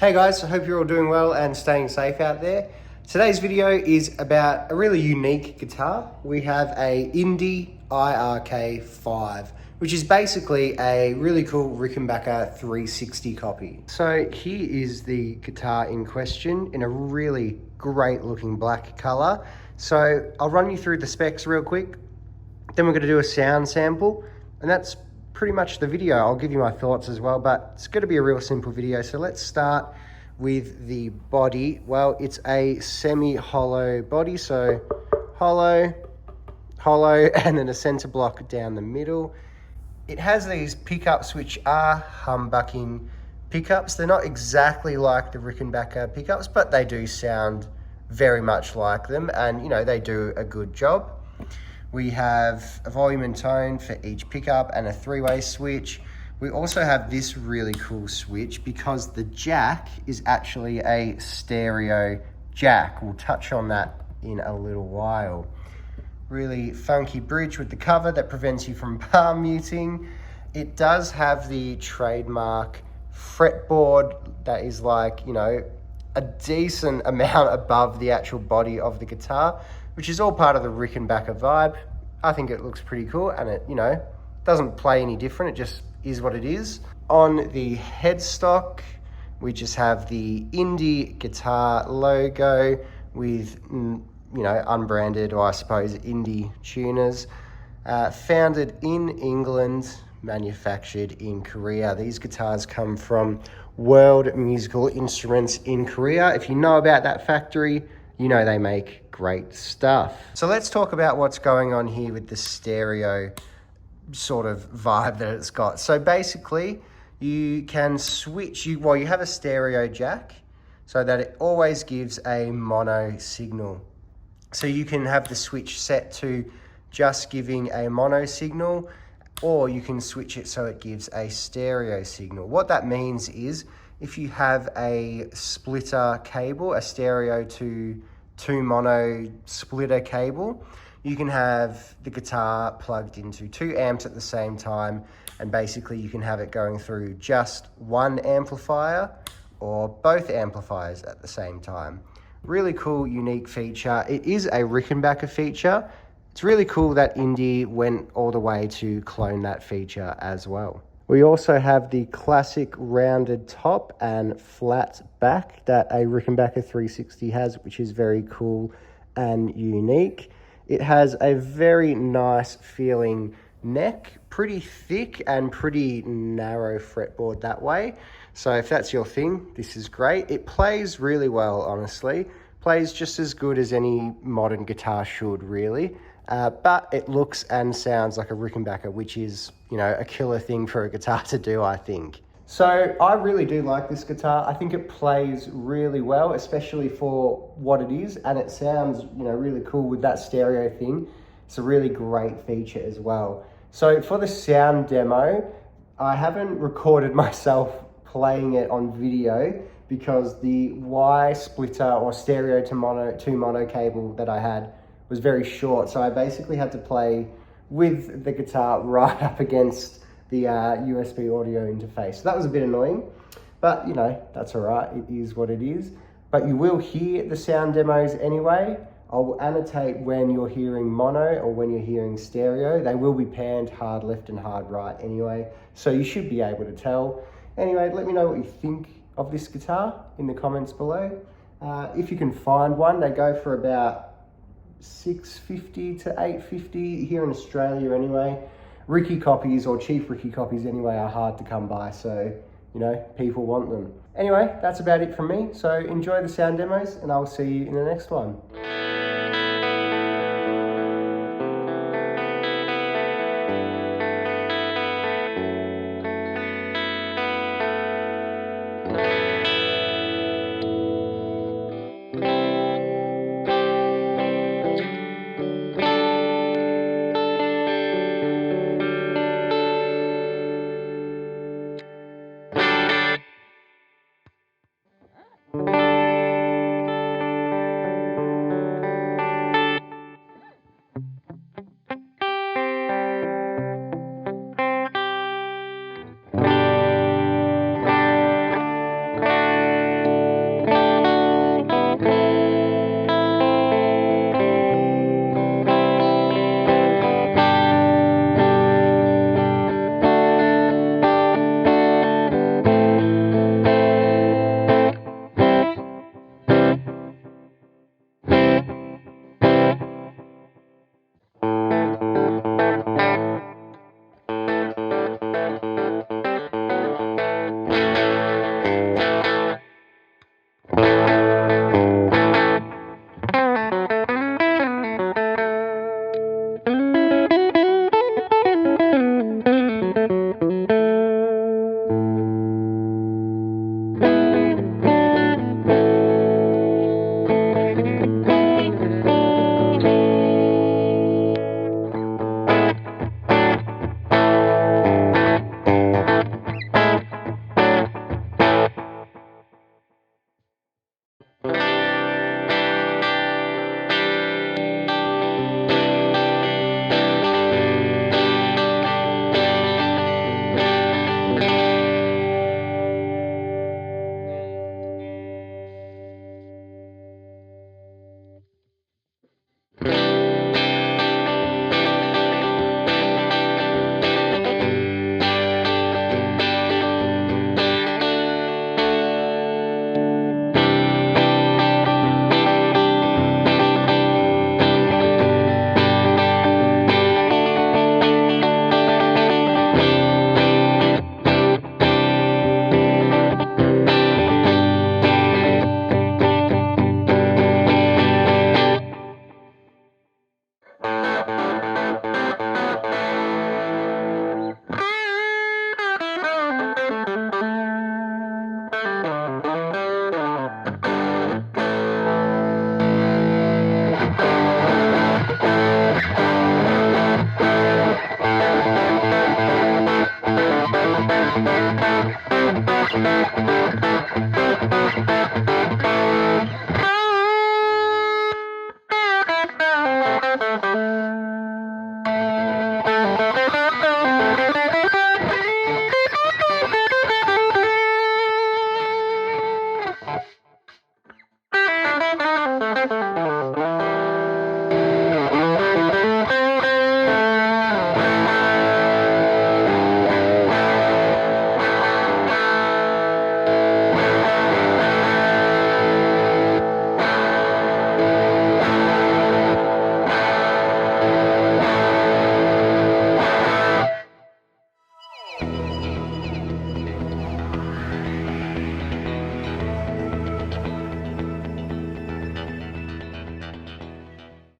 Hey guys, I hope you're all doing well and staying safe out there. Today's video is about a really unique guitar. We have a Indie IRK5, which is basically a really cool Rickenbacker 360 copy. So here is the guitar in question in a really great looking black color. So I'll run you through the specs real quick. Then we're going to do a sound sample, and that's pretty much the video. I'll give you my thoughts as well, but it's going to be a real simple video. So let's start with the body. Well, it's a semi-hollow body, so hollow, and then a center block down the middle. It has these pickups which are humbucking pickups. They're not exactly like the Rickenbacker pickups, but they do sound very much like them, and you know, they do a good job. We have a volume and tone for each pickup and a three-way switch. We also have this really cool switch because the jack is actually a stereo jack. We'll touch on that in a little while. Really funky bridge with the cover that prevents you from palm muting. It does have the trademark fretboard that is like, you know, a decent amount above the actual body of the guitar, which is all part of the Rickenbacker vibe. I think it looks pretty cool, and it, you know, doesn't play any different. It just is what it is. On the headstock, we just have the Indie guitar logo with, you know, unbranded, or I suppose Indie tuners. Founded in England, manufactured in Korea. These guitars come from World Musical Instruments in Korea. If you know about that factory, you know they make great stuff. So let's talk about what's going on here with the stereo sort of vibe that it's got. So basically, you can switch, you have a stereo jack so that it always gives a mono signal. So you can have the switch set to just giving a mono signal, or you can switch it so it gives a stereo signal. What that means is, if you have a splitter cable, a stereo to mono splitter cable, you can have the guitar plugged into 2 amps at the same time, and basically you can have it going through just one amplifier or both amplifiers at the same time. Really cool, unique feature. It is a Rickenbacker feature. It's really cool that Indie went all the way to clone that feature as well. We also have the classic rounded top and flat back that a Rickenbacker 360 has, which is very cool and unique. It has a very nice feeling neck, pretty thick and pretty narrow fretboard that way. So if that's your thing, this is great. It plays really well, honestly. Plays just as good as any modern guitar should, really. But it looks and sounds like a Rickenbacker, which is, you know, a killer thing for a guitar to do, I think. So I really do like this guitar. I think it plays really well, especially for what it is, and it sounds, you know, really cool with that stereo thing. It's a really great feature as well. So for the sound demo, I haven't recorded myself playing it on video because the Y splitter or stereo to mono cable that I had was very short, so I basically had to play with the guitar right up against the USB audio interface. So that was a bit annoying, but you know, that's all right. It is what it is. But you will hear the sound demos anyway. I'll annotate when you're hearing mono or when you're hearing stereo. They will be panned hard left and hard right anyway, so you should be able to tell. Anyway, let me know what you think of this guitar in the comments below. If you can find one, they go for about $650 to $850 here in Australia anyway. Ricky copies, or cheap Ricky copies anyway, are hard to come by, so you know, people want them. Anyway, that's about it from me. So enjoy the sound demos, and I'll see you in the next one.